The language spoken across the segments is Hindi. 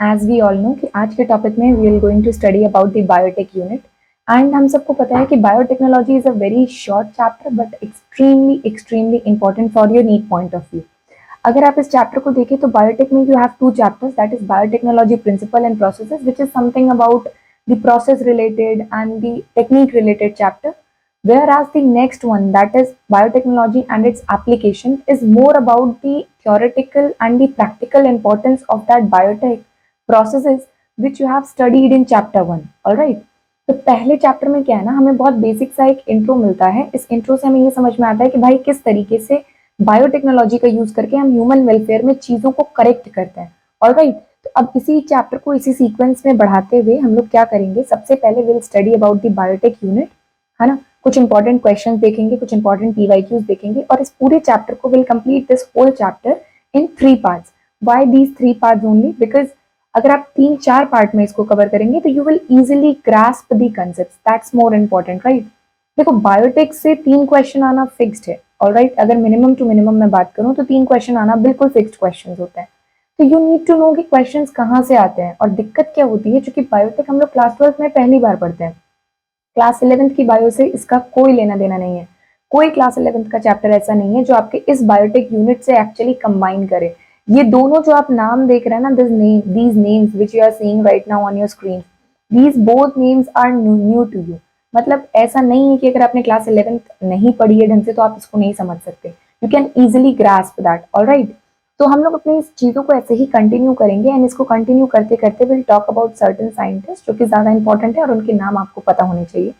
एज वी ऑल नो कि आज के टॉपिक में we are going to study about the biotech unit. And हम सबको पता है कि biotechnology is a very short chapter but extremely extremely important for your need point of view. अगर आप इस चैप्टर को देखें तो बायोटेक में you have two chapters, that is biotechnology principle and processes, which is something about the process related and the technique related chapter, whereas the next one, that is biotechnology and its application, is more about the theoretical and the practical importance of that biotech processes which you have studied in chapter 1. all right, तो पहले चैप्टर में क्या है ना, हमें बहुत बेसिक सा एक इंट्रो मिलता है। इस इंट्रो से हमें ये समझ में आता है कि भाई किस तरीके से बायोटेक्नोलॉजी का यूज करके हम ह्यूमन वेलफेयर में चीजों को करेक्ट करते हैं। ऑलराइट, तो अब इसी चैप्टर को इसी सीक्वेंस में बढ़ाते हुए हम लोग क्या करेंगे, सबसे पहले will study about the biotech unit, है ना। कुछ इंपॉर्टेंट क्वेश्चंस देखेंगे, कुछ इंपॉर्टेंट पीवाईक्यूज देखेंगे, और इस पूरे चैप्टर को will complete this whole chapter in 3 parts. Why these 3 parts only? Because अगर आप 3-4 पार्ट में इसको कवर करेंगे तो you will easily grasp the concepts, that's more important, right. देखो, बायोटेक से 3 क्वेश्चन आना फिक्स्ड है। ऑलराइट, अगर मिनिमम टू मिनिमम मैं बात करूं तो 3 क्वेश्चन आना बिल्कुल फिक्स्ड क्वेश्चन होते हैं। तो यू नीड टू नो कि क्वेश्चंस कहाँ से आते हैं। और दिक्कत क्या होती है, क्योंकि बायोटेक हम लोग क्लास 12 में पहली बार पढ़ते हैं, क्लास 11th की बायो से इसका कोई लेना देना नहीं है। कोई क्लास 11th का चैप्टर ऐसा नहीं है जो आपके इस बायोटेक यूनिट से एक्चुअली कंबाइन करे। ये दोनों जो आप नाम देख रहे हैं ना, these names which you are seeing right now on your screen, these both names are new to you। मतलब ऐसा नहीं है कि अगर आपने क्लास 11th नहीं पढ़ी है ढंग से तो आप इसको नहीं समझ सकते। You can easily grasp that. Alright, तो हम लोग अपनी इस चीजों को ऐसे ही कंटिन्यू करेंगे एंड इसको कंटिन्यू करते करते will talk about certain scientist जो कि ज्यादा इंपॉर्टेंट है और उनके नाम आपको पता होने चाहिए।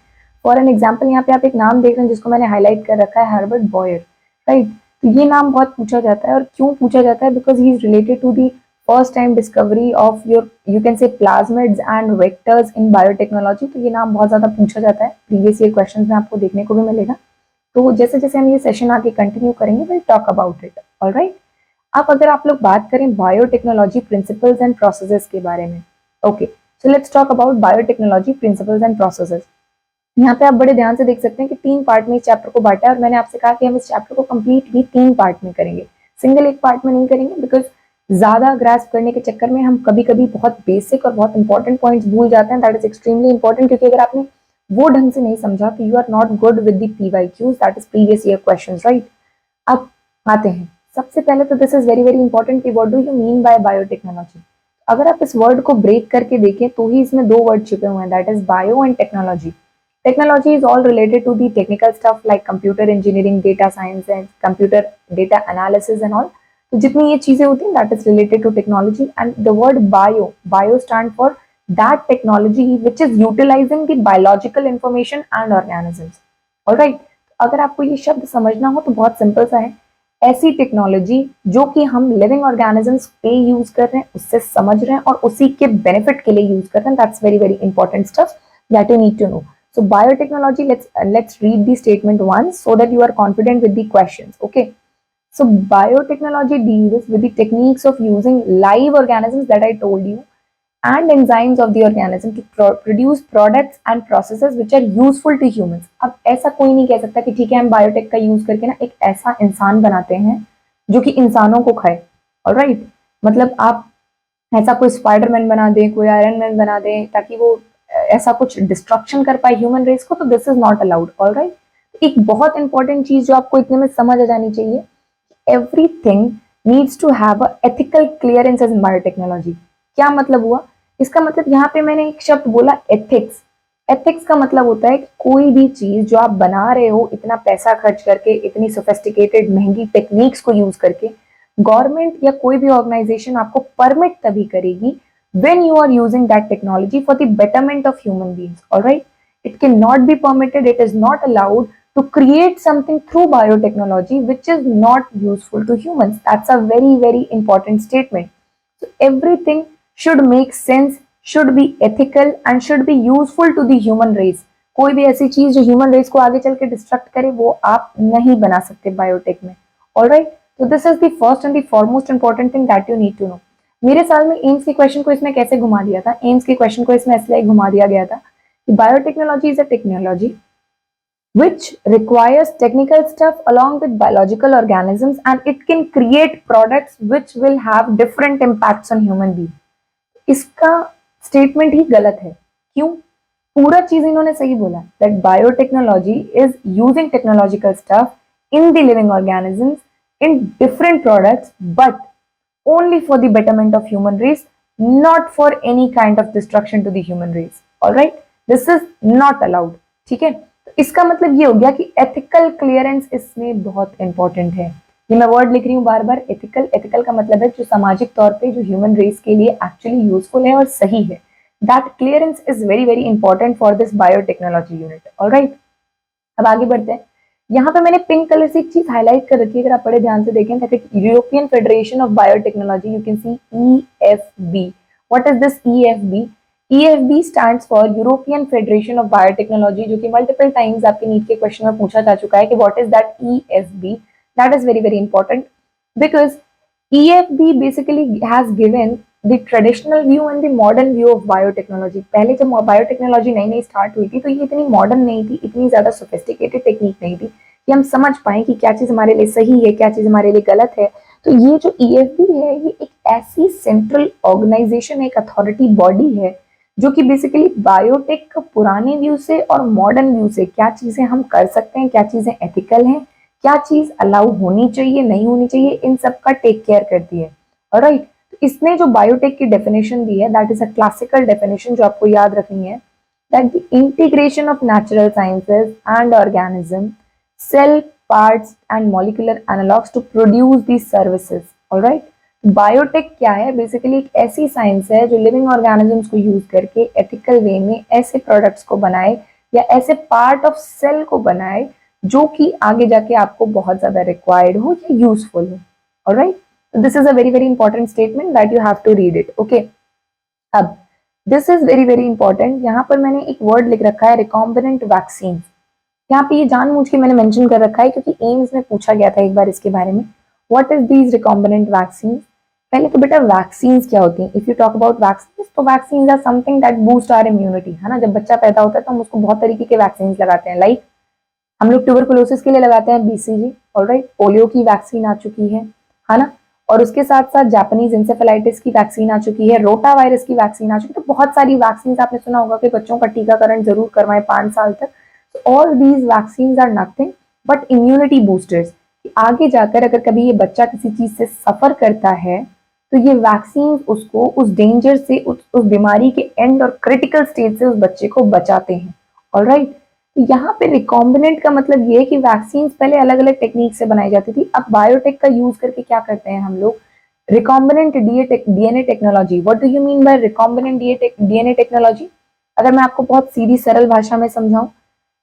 फॉर एन एग्जाम्पल, यहाँ पे आप एक नाम देख रहे हैं जिसको मैंने हाईलाइट कर रखा है, हर्बर्ट बॉयर, राइट। तो ये नाम बहुत पूछा जाता है, और क्यों पूछा जाता है? Because he is related to the first time discovery of your you can say plasmids and vectors in biotechnology. तो ये नाम बहुत ज्यादा पूछा जाता है, प्रीवियस ईयर क्वेश्चन में आपको देखने को भी मिलेगा। तो जैसे जैसे हम ये सेशन आगे कंटिन्यू करेंगे will talk about it. Alright, अब अगर आप लोग बात करें बायोटेक्नोलॉजी प्रिंसिपल्स एंड प्रोसेसेस के बारे में, okay, so let's talk about biotechnology principles and processes. यहाँ पे आप बड़े ध्यान से देख सकते हैं कि 3 पार्ट में इस चैप्टर को बांटा है, और मैंने आपसे कहा कि हम इस चैप्टर को कंप्लीट भी 3 पार्ट में करेंगे, सिंगल एक पार्ट में नहीं करेंगे। बिकॉज ज्यादा ग्रास्प करने के चक्कर में हम कभी कभी बहुत बेसिक और बहुत इंपॉर्टेंट पॉइंट्स भूल जाते हैं। दैट इज एक्सट्रीमली इंपॉर्टेंट, क्योंकि अगर आपने वो ढंग से नहीं समझा तो you are not good with the PYQs, that is previous year questions, right. अब आते हैं, सबसे पहले तो this is very very important कि what do you mean by biotechnology. अगर आप इस वर्ड को ब्रेक करके देखें तो ही इसमें 2 वर्ड छिपे हुए हैं, that is bio and technology. Technology is all related to the technical stuff like computer engineering, data science and computer data analysis and all. तो जितनी ये चीजें होती हैं that is related to technology, and the word bio stand for that technology which is utilizing the biological information and organisms. Alright, अगर आपको ये शब्द समझना हो तो बहुत सिंपल सा है, ऐसी टेक्नोलॉजी जो कि हम लिविंग ऑर्गेनिजम्स पे यूज कर रहे हैं, उससे समझ रहे हैं और उसी के बेनिफिट के लिए यूज कर रहे हैं। That's very very important stuff that you need to know. So biotechnology, let's read the statement once so that you are confident with the questions. Okay. So biotechnology deals with the techniques of using live organisms that I told you and enzymes of the organism to produce products and processes which are useful to humans. अब ऐसा कोई नहीं कह सकता कि ठीक है हम बायोटेक का यूज करके ना एक ऐसा इंसान बनाते हैं जो कि इंसानों को खाए। ऑलराइट, मतलब आप ऐसा कोई स्पाइडरमैन बना दें, कोई आयरन मैन बना दें ताकि वो ऐसा कुछ डिस्ट्रक्शन कर पाए ह्यूमन रेस को, तो this is not allowed. Alright, एक बहुत इंपॉर्टेंट चीज जो आपको इतने में समझ आ जानी चाहिए, everything needs to have a ethical clearance in biotechnology. क्या मतलब हुआ इसका? मतलब यहाँ पे मैंने एक शब्द बोला, एथिक्स। एथिक्स का मतलब होता है कि कोई भी चीज जो आप बना रहे हो इतना पैसा खर्च करके, इतनी सोफिस्टिकेटेड महंगी टेक्निक्स को यूज करके, गवर्नमेंट या कोई भी ऑर्गेनाइजेशन आपको परमिट तभी करेगी when you are using that technology for the betterment of human beings. All right, it cannot be permitted, it is not allowed to create something through biotechnology which is not useful to humans. That's a very very important statement. So everything should make sense, should be ethical and should be useful to the human race. कोई भी ऐसी चीज जो ह्यूमन रेस को आगे चल के डिस्ट्रक्ट करे वो आप नहीं बना सकते बायोटेक में। ऑलराइट, तो this is the first and the foremost important thing that you need to know. मेरे साल में एम्स के क्वेश्चन को इसमें कैसे घुमा दिया था? एम्स के क्वेश्चन को इसमें इसलिए घुमा दिया गया था कि biotechnology is a technology which requires technical stuff along with biological organisms and it can create products which will have different impacts on human beings. इसका स्टेटमेंट ही गलत है। क्यों? पूरा चीज इन्होंने सही बोला, that biotechnology is using technological stuff in the living organisms in different products but only for the betterment of human race, not for any kind of destruction to the human race. All right, this is not allowed. ठीक है, तो इसका मतलब ये हो गया कि एथिकल क्लियरेंस इसमें बहुत इंपॉर्टेंट है। ये मैं वर्ड लिख रही हूँ बार बार, एथिकल। एथिकल का मतलब है जो सामाजिक तौर पे जो ह्यूमन रेस के लिए एक्चुअली यूजफुल है और सही है। That clearance is very very important for this biotechnology unit. Alright, अब आगे बढ़ते हैं। यहाँ पे मैंने पिंक कलर से एक चीज हाईलाइट कर रखी है, अगर आप बड़े ध्यान से देखें, that is European federation of biotechnology. You can C EFB। What is this EFB? EFB stands for European federation of biotechnology, जो कि मल्टीपल टाइम्स आपके नीट के क्वेश्चन में पूछा जा चुका है कि what is that EFB। That is very very important because EFB basically has given the traditional view and the modern view of biotechnology। पहले जब बायोटेक्नोलॉजी नई नई स्टार्ट हुई थी तो ये इतनी मॉडर्न नहीं थी, इतनी ज्यादा सोफिस्टिकेटेड टेक्निक नहीं थी कि हम समझ पाए कि क्या चीज हमारे लिए सही है, क्या चीज हमारे लिए गलत है। तो ये जो EFB है, ये एक ऐसी सेंट्रल ऑर्गेनाइजेशन, एक अथॉरिटी बॉडी है जो कि बेसिकली बायोटेक का पुराने व्यू से और मॉडर्न व्यू से क्या चीजें हम कर सकते हैं, क्या चीजें एथिकल हैं, क्या चीज अलाउ होनी चाहिए, नहीं होनी चाहिए, इन सब का टेक केयर करती है। ऑलराइट, इसने जो बायोटेक की डेफिनेशन दी है, that is a classical definition जो आपको याद रखनी है, that the integration of natural sciences and organism, cell parts and molecular analogs to produce these services. Alright, biotech क्या है? बेसिकली एक ऐसी साइंस है जो लिविंग ऑर्गेनिजम्स को यूज करके एथिकल वे में ऐसे प्रोडक्ट्स को बनाए या ऐसे पार्ट ऑफ सेल को बनाए जो कि आगे जाके आपको बहुत ज्यादा रिक्वायर्ड हो या यूजफुल हो। Alright, this is a very very important statement that you have to read it. Okay, अब this is very very important। यहाँ पर मैंने एक वर्ड लिख रखा है recombinant vaccines। यहाँ पे ये जानबूझ के मैंने मेंशन कर रखा है क्योंकि एम्स में पूछा गया था एक बार इसके बारे में, what is these recombinant vaccines। पहले तो बेटा वैक्सीन्स क्या होती हैं? If you talk about vaccines, तो vaccines are something that boost our immunity, है ना। जब बच्चा पैदा होता है तो हम उसको बहुत तरीके के वैक्सीन लगाते हैं, लाइक हम लोग ट्यूबरकुलोसिस के लिए लगाते हैं BCG। ऑलराइट, पोलियो की वैक्सीन आ चुकी है ना, और उसके साथ साथ जापानीज इंसेफेलाइटिस की वैक्सीन आ चुकी है, रोटा वायरस की वैक्सीन आ चुकी है। तो बहुत सारी वैक्सीन आपने सुना होगा कि बच्चों का टीकाकरण जरूर करवाएं 5 साल तक। All these vaccine are nothing but immunity boosters. आगे जाकर अगर कभी ये बच्चा किसी चीज से सफर करता है तो ये वैक्सीन उसको उस डेंजर से, उस बीमारी के एंड और क्रिटिकल स्टेज से उस बच्चे को बचाते हैं। ऑलराइट, यहाँ पे रिकॉम्बिनेंट का मतलब ये है कि वैक्सीन पहले अलग अलग टेक्निक से बनाई जाती थी, अब बायोटेक का यूज करके क्या करते हैं हम लोग? Recombinant DNA technology. What do you mean by recombinant DNA technology? अगर मैं आपको बहुत सीधी सरल भाषा में समझाऊं,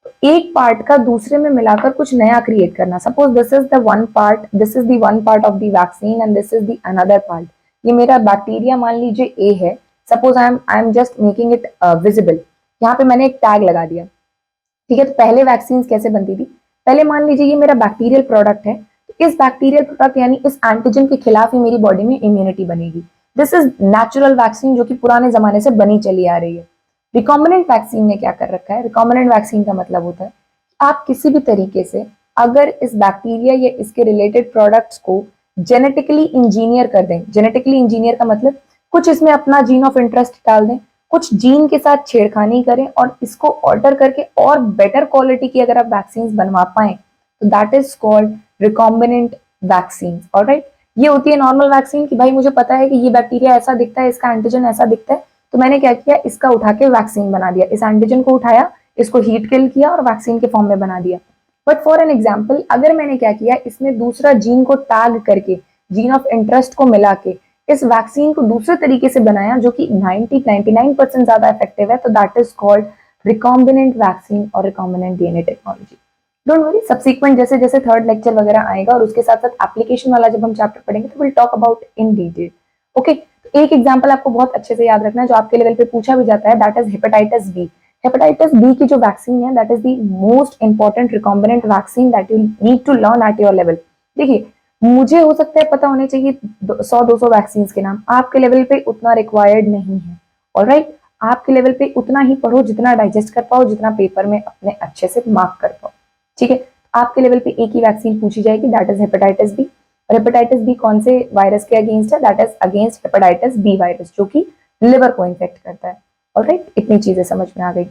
तो एक पार्ट का दूसरे में मिलाकर कुछ नया क्रिएट करना। Suppose this is the one part, this is the one part of the vaccine and this is the another part. ये मेरा बैक्टीरिया मान लीजिए A है, suppose I am just making it visible. यहाँ पे मैंने एक टैग लगा दिया, ठीक है। तो पहले वैक्सीन कैसे बनती थी? पहले मान लीजिए ये मेरा बैक्टीरियल प्रोडक्ट है, तो इस बैक्टीरियल प्रोडक्ट यानी इस एंटीजन के खिलाफ ही मेरी बॉडी में इम्यूनिटी बनेगी। दिस इज नेचुरल वैक्सीन जो कि पुराने जमाने से बनी चली आ रही है। रिकॉम्बिनेंट वैक्सीन ने क्या कर रखा है? रिकॉम्बिनेंट वैक्सीन का मतलब होता है आप किसी भी तरीके से अगर इस बैक्टीरिया या इसके रिलेटेड प्रोडक्ट्स को जेनेटिकली इंजीनियर कर दें। जेनेटिकली इंजीनियर का मतलब कुछ इसमें अपना जीन ऑफ इंटरेस्ट डाल दें, कुछ जीन के साथ छेड़खानी करें और इसको ऑल्टर करके और बेटर क्वालिटी की अगर आप वैक्सीन बनवा पाए तो that is called recombinant vaccine. Alright, ये होती है नॉर्मल वैक्सीन कि भाई मुझे पता है कि ये बैक्टीरिया ऐसा दिखता है, इसका एंटीजन ऐसा दिखता है, तो मैंने क्या किया, इसका उठा के वैक्सीन बना दिया। इस एंटीजन को उठाया, इसको हीट किल किया और वैक्सीन के फॉर्म में बना दिया। बट फॉर एन एग्जाम्पल, अगर मैंने क्या किया, इसमें दूसरा जीन को टैग करके, जीन ऑफ इंटरेस्ट को मिला के इस वैक्सीन को दूसरे तरीके से बनाया जो कि 99% ज्यादा इफेक्टिव है, तो that is called recombinant vaccine और recombinant DNA technology. Don't worry, subsequent जैसे जैसे थर्ड लेक्चर वगैरह आएगा और उसके साथ साथ एप्लीकेशन वाला जब हम चैप्टर पढ़ेंगे तो will talk about in detail. Okay, तो एक एग्जांपल आपको बहुत अच्छे से याद रखना है जो आपके लेवल पे पूछा भी जाता है, that is hepatitis B. Hepatitis B की जो वैक्सीन है that is the most important recombinant vaccine that you need to learn at your level. देखिए, मुझे हो सकता है पता होने चाहिए 100-200 वैक्सीन के नाम, आपके लेवल पे उतना रिक्वायर्ड नहीं है। ऑलराइट, आपके लेवल पे उतना ही पढ़ो जितना डाइजेस्ट कर पाओ, जितना पेपर में अपने अच्छे से मार्क कर पाओ, ठीक है। आपके लेवल पे एक ही वैक्सीन पूछी जाएगी, दैट इज हेपेटाइटिस बी। और हेपेटाइटिस बी कौन से वायरस के अगेंस्ट है? That is against hepatitis B virus, जो कि लिवर को इन्फेक्ट करता है। ऑलराइट, इतनी चीजें समझ में आ गई।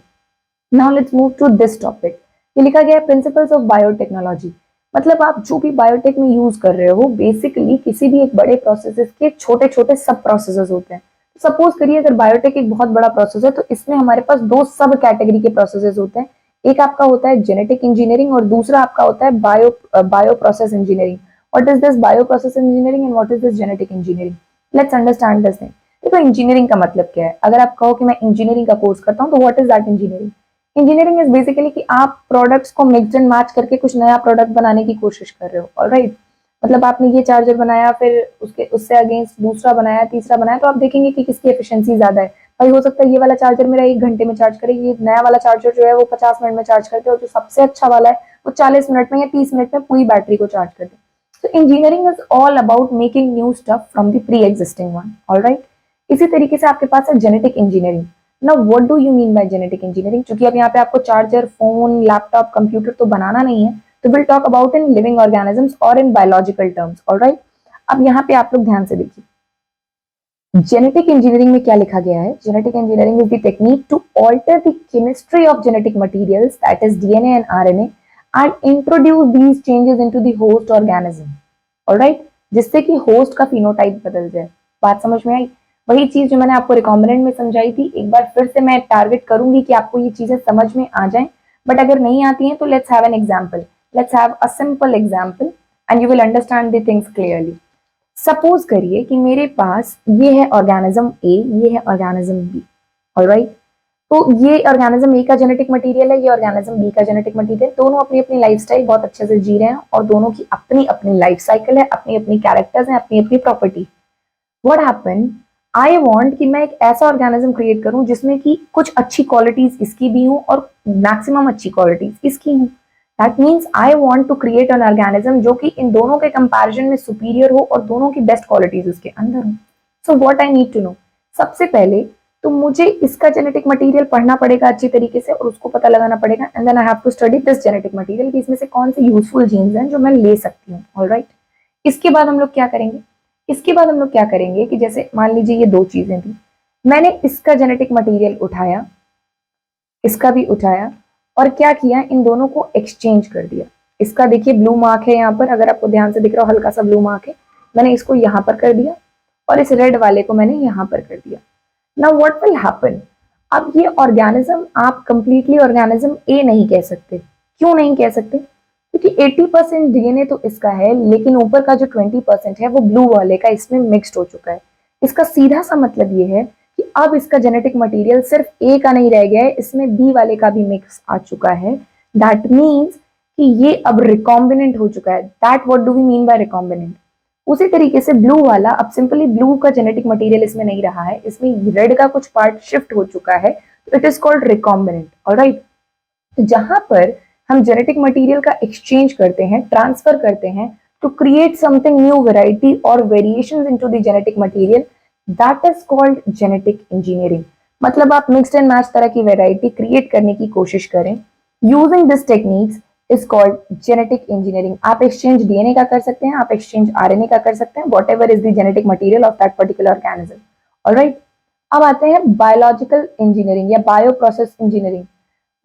Now let's move to this topic. ये लिखा गया है प्रिंसिपल्स ऑफ बायोटेक्नोलॉजी। मतलब आप जो भी बायोटेक में यूज कर रहे हो, बेसिकली किसी भी एक बड़े प्रोसेसेस के छोटे छोटे सब प्रोसेसेस होते हैं। सपोज करिए अगर बायोटेक एक बहुत बड़ा प्रोसेस है, तो इसमें हमारे पास दो सब कैटेगरी के प्रोसेसेस होते हैं। एक आपका होता है जेनेटिक इंजीनियरिंग और दूसरा आपका होता है bio process engineering. What is this bio process engineering and what is this genetic engineering? Let's understand this thing. देखो, इंजीनियरिंग का मतलब क्या है? अगर आप कहो कि मैं इंजीनियरिंग का कोर्स करता हूँ, तो what is that engineering? Engineering is basically कि आप प्रोडक्ट्स को मिक्स एंड मैच करके कुछ नया प्रोडक्ट बनाने की कोशिश कर रहे हो। ऑलराइट, मतलब आपने ये चार्जर बनाया, फिर उसके उससे अगेंस्ट दूसरा बनाया, तीसरा बनाया, तो आप देखेंगे कि किसकी एफिशिएंसी ज्यादा है। भाई हो सकता है ये वाला चार्जर मेरा 1 घंटे में चार्ज करे, ये नया वाला चार्जर जो है वो 50 मिनट में चार्ज करते, और जो सबसे अच्छा वाला है वो 40 मिनट में या 30 मिनट में पूरी बैटरी को चार्ज करते। तो engineering is all about making new stuff from the pre existing one. Alright, इसी तरीके से आपके पास है genetic engineering. Now what do you mean bye genetic engineering? क्योंकि अब यहाँ पे आपको चार्जर, फोन, लैपटॉप, कंप्यूटर तो बनाना नहीं है, तो will talk about in living organisms और इन बायोलॉजिकल टर्म्स। ऑलराइट, अब यहाँ पे आप लोग ध्यान से देखिए, जेनेटिक इंजीनियरिंग में क्या लिखा गया है। Genetic engineering is the technique to alter the chemistry of genetic materials, that is DNA and RNA, and introduce these changes into the host organism. Alright, जिससे कि होस्ट का फिनोटाइप बदल जाए। बात समझ में आई? वही चीज जो मैंने आपको रिकॉम्बिनेंट में समझाई थी, एक बार फिर से मैं टारगेट करूंगी कि आपको ये चीजें समझ में आ जाएं। बट अगर नहीं आती हैं तो let's have an example, let's have a simple example and you will understand the things clearly. Suppose करिए कि मेरे पास ये है ऑर्गेनिज्म ए, ये है ऑर्गेनिज्म बी। ऑलराइट, तो ये ऑर्गेनिज्म ए का जेनेटिक मटेरियल है, ये ऑर्गेनिज्म बी का जेनेटिक मटेरियल। दोनों अपनी अपनी लाइफस्टाइल बहुत अच्छे से जी रहे हैं और दोनों की अपनी अपनी लाइफ साइकिल है, अपनी अपनी कैरेक्टर्स हैं, अपनी अपनी property. What happen, I want कि मैं एक ऐसा ऑर्गेनिज्म क्रिएट करूं जिसमें कि कुछ अच्छी क्वालिटीज इसकी भी हों और मैक्सिमम अच्छी क्वालिटीज इसकी हों। That means I want to create an organism जो कि इन दोनों के कंपैरिजन में सुपीरियर हो और दोनों की बेस्ट क्वालिटीज उसके अंदर हो। So what I need to know, सबसे पहले तो मुझे इसका जेनेटिक मटेरियल पढ़ना पड़ेगा अच्छी तरीके से और उसको पता लगाना पड़ेगा, and then I have to study this genetic material कि इसमें से कौन से यूजफुल जीन्स हैं जो मैं ले सकती हूँ। ऑलराइट, इसके बाद हम लोग क्या करेंगे? इसके बाद हम लोग क्या करेंगे कि जैसे मान लीजिए ये दो चीजें थी, मैंने इसका जेनेटिक मटेरियल उठाया, इसका भी उठाया, और क्या किया, इन दोनों को एक्सचेंज कर दिया। इसका देखिए ब्लू मार्क है यहाँ पर, अगर आपको ध्यान से दिख रहा हो हल्का सा ब्लू मार्क है, मैंने इसको यहाँ पर कर दिया और इस रेड वाले को मैंने यहाँ पर कर दिया। नाउ व्हाट विल हैपन, अब ये ऑर्गेनिज्म आप कंप्लीटली ऑर्गेनिज्म ए नहीं कह सकते। क्यों नहीं कह सकते? क्योंकि 80% डीएनए तो इसका है, लेकिन ऊपर का जो 20% है वो ब्लू वाले का इसमें मिक्स्ड हो चुका है। इसका सीधा सा मतलब ये है कि अब इसका जेनेटिक मटेरियल सिर्फ ए का नहीं रह गया है, इसमें बी वाले का भी मिक्स आ चुका है। दैट मीन्स कि ये अब रिकॉम्बिनेंट हो चुका है। That what do we mean by recombinant? उसी तरीके से ब्लू वाला अब सिंपली ब्लू का जेनेटिक मटेरियल इसमें नहीं रहा है, इसमें रेड का कुछ पार्ट शिफ्ट हो चुका है, तो it is called recombinant. Alright, तो जहां पर हम जेनेटिक मटेरियल का एक्सचेंज करते हैं, ट्रांसफर करते हैं to create something new variety और variations into the genetic material, that is called genetic engineering. मतलब आप मिक्स्ड एंड मैच तरह की वेराइटी क्रिएट करने की कोशिश करें using this techniques is called genetic engineering. आप एक्सचेंज डीएनए का कर सकते हैं, आप एक्सचेंज आरएनए का कर सकते हैं, what ever is the genetic material of that particular organism. Alright, अब आते हैं बायोलॉजिकल इंजीनियरिंग या bio process engineering.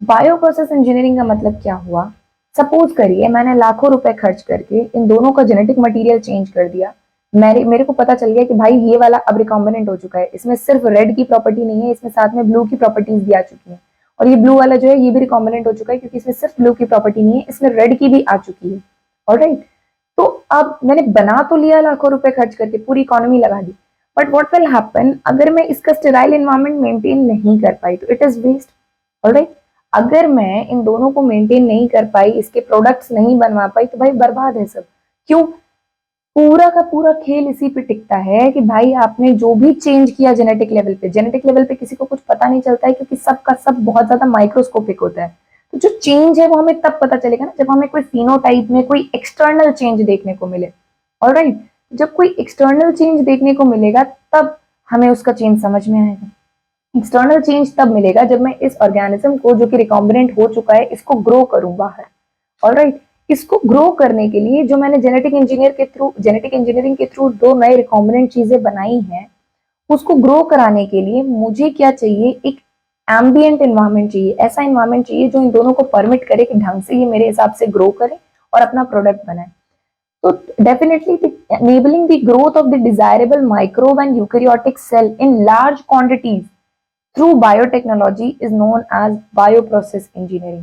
Bio process engineering का मतलब क्या हुआ? सपोज करिए मैंने लाखों रुपए खर्च करके इन दोनों का जेनेटिक मटेरियल चेंज कर दिया। मेरे को पता चल गया कि भाई ये वाला अब रिकॉम्बिनेंट हो चुका है, इसमें सिर्फ रेड की प्रॉपर्टी नहीं है, इसमें साथ में ब्लू की प्रॉपर्टीज भी आ चुकी हैं। और ये ब्लू वाला जो है ये भी रिकॉम्बिनेंट हो चुका है, क्योंकि इसमें सिर्फ ब्लू की प्रॉपर्टी नहीं है, इसमें रेड की भी आ चुकी है। ऑलराइट, तो अब मैंने बना तो लिया लाखों रुपए खर्च करके, पूरी इकोनॉमी लगा दी, बट व्हाट विल हैपन अगर मैं इसका स्टेराइल एनवायरनमेंट मेंटेन नहीं कर पाई? तो इट इज वेस्ट। ऑलराइट, अगर मैं इन दोनों को मेंटेन नहीं कर पाई, इसके प्रोडक्ट्स नहीं बनवा पाई, तो भाई बर्बाद है सब। क्यों? पूरा का पूरा खेल इसी पे टिकता है कि भाई आपने जो भी चेंज किया जेनेटिक लेवल पे, जेनेटिक लेवल पे किसी को कुछ पता नहीं चलता है, क्योंकि सबका सब बहुत ज्यादा माइक्रोस्कोपिक होता है। तो जो चेंज है वो हमें तब पता चलेगा ना, जब हमें कोई फिनोटाइप में कोई एक्सटर्नल चेंज देखने को मिले। ऑलराइट, जब कोई एक्सटर्नल चेंज देखने को मिलेगा तब हमें उसका चेंज समझ में आएगा। एक्सटर्नल चेंज तब मिलेगा जब मैं इस ऑर्गेनिज्म को जो कि रिकॉम्बिनेंट हो चुका है इसको ग्रो करूं बाहर। ऑलराइट, इसको ग्रो करने के लिए जो मैंने जेनेटिक इंजीनियरिंग के थ्रू दो नए रिकॉम्बिनेंट चीजें बनाई हैं, उसको ग्रो कराने के लिए मुझे क्या चाहिए, एक एम्बिएंट एनवायरनमेंट चाहिए, ऐसा एनवायरनमेंट चाहिए जो इन दोनों को परमिट करे कि ढंग से ये मेरे हिसाब से ग्रो करे और अपना प्रोडक्ट बनाए। So definitely enabling the growth of the desirable microbe and eukaryotic cell in large quantities through biotechnology is known as bioprocess engineering।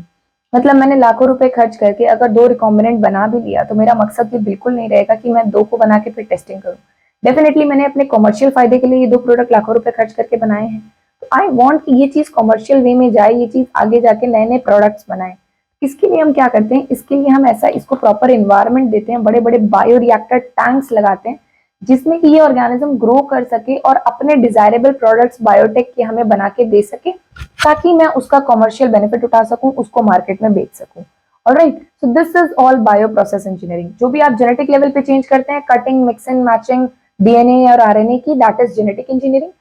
मतलब मैंने लाखों रुपए खर्च करके अगर 2 रिकॉम्बिनेंट बना भी लिया तो मेरा मकसद ये बिल्कुल नहीं रहेगा कि मैं 2 को बना के फिर टेस्टिंग करूं। डेफिनेटली मैंने अपने कॉमर्शियल फायदे के लिए ये 2 प्रोडक्ट लाखों रुपए खर्च करके बनाए हैं, तो आई वांट कि ये चीज कॉमर्शियल वे में जाए, ये चीज आगे जाके नए नए प्रोडक्ट्स बनाए। इसके लिए हम क्या करते हैं, इसके लिए हम ऐसा इसको प्रॉपर एनवायरनमेंट देते हैं, बड़े बड़े बायो रिएक्टर टैंक्स लगाते हैं जिसमें कि ये ऑर्गेनिज्म ग्रो कर सके और अपने डिजायरेबल प्रोडक्ट्स बायोटेक के हमें बना के दे सके, ताकि मैं उसका कॉमर्शियल बेनिफिट उठा सकूं, उसको मार्केट में बेच सकूं। Alright, so this is all bio process engineering. जो भी आप जेनेटिक लेवल पे चेंज करते हैं, कटिंग, मिक्सिंग, मैचिंग डीएनए और आरएनए की, that is genetic engineering.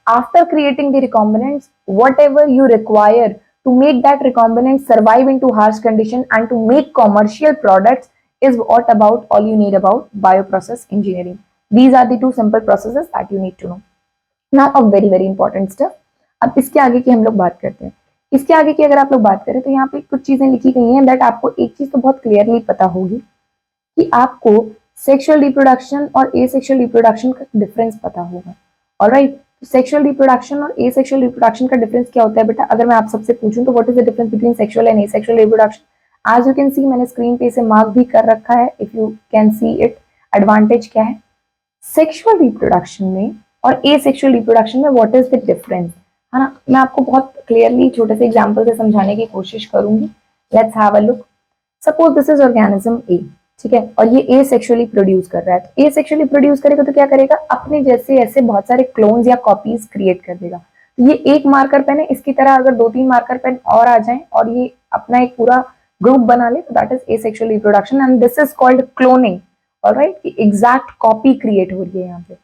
After creating the recombinants, whatever you require to make that recombinant survive into harsh condition and to make commercial products is what about all you need about bioprocess engineering. These are the 2 simple processes that you need to know. Now a very very important step, अब इसके आगे की हम लोग बात करते हैं। इसके आगे की अगर आप लोग बात करें तो यहाँ पे कुछ चीजें लिखी गई हैं दैट आपको एक चीज तो बहुत क्लियरली पता होगी कि आपको सेक्सुअल रिप्रोडक्शन और एसेक्सुअल रिप्रोडक्शन का डिफरेंस पता होगा। ऑलराइट, सेक्सुअल रिप्रोडक्शन और एसेक्सुअल रिप्रोडक्शन का डिफरेंस क्या होता है बेटा? अगर मैं आप सबसे पूछूं तो what is the difference between sexual and asexual reproduction? As you can see, मैंने स्क्रीन पे इसे मार्क भी कर रखा है, if you can see it. Advantage क्या है सेक्सुअल रिप्रोडक्शन में और एसेक्सुअल रिप्रोडक्शन में, व्हाट इज द डिफरेंस, है ना? मैं आपको बहुत क्लियरली छोटे से एग्जांपल से समझाने की कोशिश करूंगी। Let's have a look. Suppose this is organism A, ठीक है, और ये एसेक्सुअली प्रोड्यूस कर रहा है। तो एसेक्सुअली प्रोड्यूस करेगा तो क्या करेगा, अपने जैसे ऐसे बहुत सारे क्लोन्स या कॉपीज क्रिएट कर देगा। तो ये एक मार्कर पेन है, इसकी तरह अगर 2-3 मार्कर पेन और आ जाएं और ये अपना एक पूरा ग्रुप बना ले, तो that is asexual reproduction and this is called cloning. Alright, exact copy create हो रही है यहाँ पे।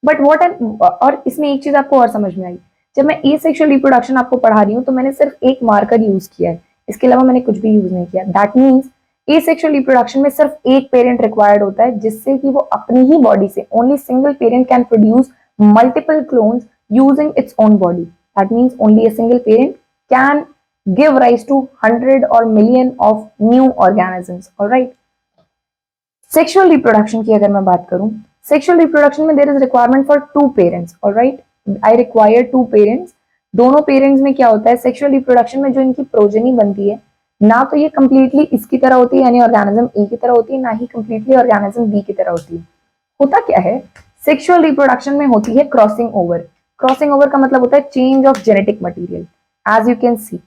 बट व्हाट एंड, और इसमें एक चीज आपको और समझ में आई, जब मैं एसेक्सुअल रिप्रोडक्शन आपको पढ़ा रही हूँ तो मैंने सिर्फ एक मार्कर यूज किया है, इसके अलावा मैंने कुछ भी यूज नहीं किया। दैट मीन्स एसेक्सुअल रिप्रोडक्शन में सिर्फ एक पेरेंट रिक्वायर्ड होता है, जिससे कि वो अपनी ही बॉडी से, only single parent can produce multiple clones using its own body. That means only a single parent can give rise to 100 or million of new organisms. All right. Sexual reproduction की अगर मैं बात करूं, सेक्सुअल रिप्रोडक्शन में there is requirement for 2 parents. Alright, I require 2 parents. दोनों पेरेंट्स में क्या होता है, सेक्सुअल रिप्रोडक्शन में जो इनकी प्रोजेनी बनती है ना, तो ये कंप्लीटली इसकी तरह होती है, यानी ऑर्गेनिज्म ए की तरह होती है, ना ही कंप्लीटली ऑर्गेनिज्म बी की तरह होती है। होता क्या है, सेक्सुअल रिप्रोडक्शन में होती है क्रॉसिंग ओवर। क्रॉसिंग ओवर का मतलब होता है change of genetic material, as you can see.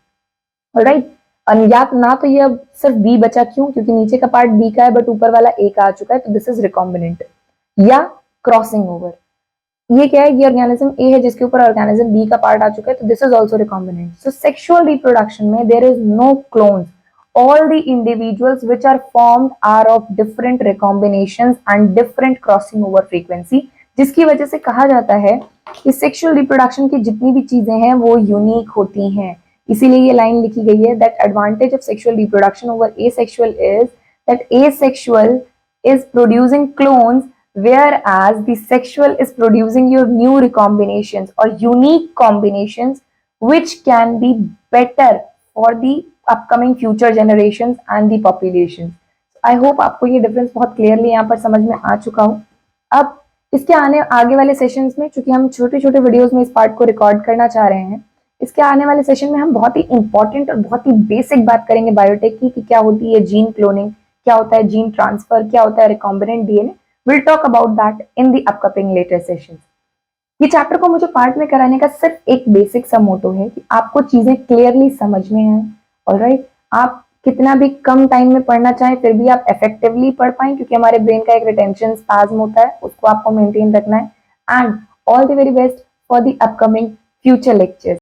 Alright, या ना तो ये अब सिर्फ बी बचा, क्यों? क्योंकि नीचे का पार्ट बी का है बट ऊपर वाला ए का आ चुका है, तो दिस इज रिकॉम्बिनेंट। या क्रॉसिंग ओवर, ये क्या है, ये ऑर्गेनिज्म ए है जिसके ऊपर ऑर्गेनिज्म बी का पार्ट आ चुका है, तो this is also recombinant. So sexual reproduction में there is no clones, all the individuals which are formed are of different recombinations and different crossing over frequency, जिसकी वजह से कहा जाता है कि सेक्सुअल रिप्रोडक्शन की जितनी भी चीजें हैं वो यूनिक होती हैं। इसीलिए ये लाइन लिखी गई है that advantage of sexual reproduction over asexual is that asexual is producing clones whereas the sexual is producing your new recombinations or unique combinations which can be better for the upcoming future generations and the populations. I hope आपको ये डिफरेंस बहुत क्लियरली यहाँ पर समझ में आ चुका हो। अब इसके आगे वाले सेशंस में, चूंकि हम छोटे छोटे वीडियोस में इस पार्ट को रिकॉर्ड करना चाह रहे हैं, इसके आने वाले सेशन में हम बहुत ही इंपॉर्टेंट और बहुत ही बेसिक बात करेंगे बायोटेक की, कि क्या होती है जीन क्लोनिंग, क्या होता है जीन ट्रांसफर, क्या होता है recombinant DNA. Will talk about that in the upcoming later sessions. ये चैप्टर को मुझे पार्ट में कराने का सिर्फ एक बेसिक सा मोटो है कि आपको चीजें क्लियरली समझ में आए। ऑलराइट, आप कितना भी कम टाइम में पढ़ना चाहें फिर भी आप इफेक्टिवली पढ़ पाएं, क्योंकि हमारे ब्रेन का एक रिटेंशन स्पैज्म होता है, उसको आपको मेंटेन रखना है। And all the very best for the upcoming future lectures.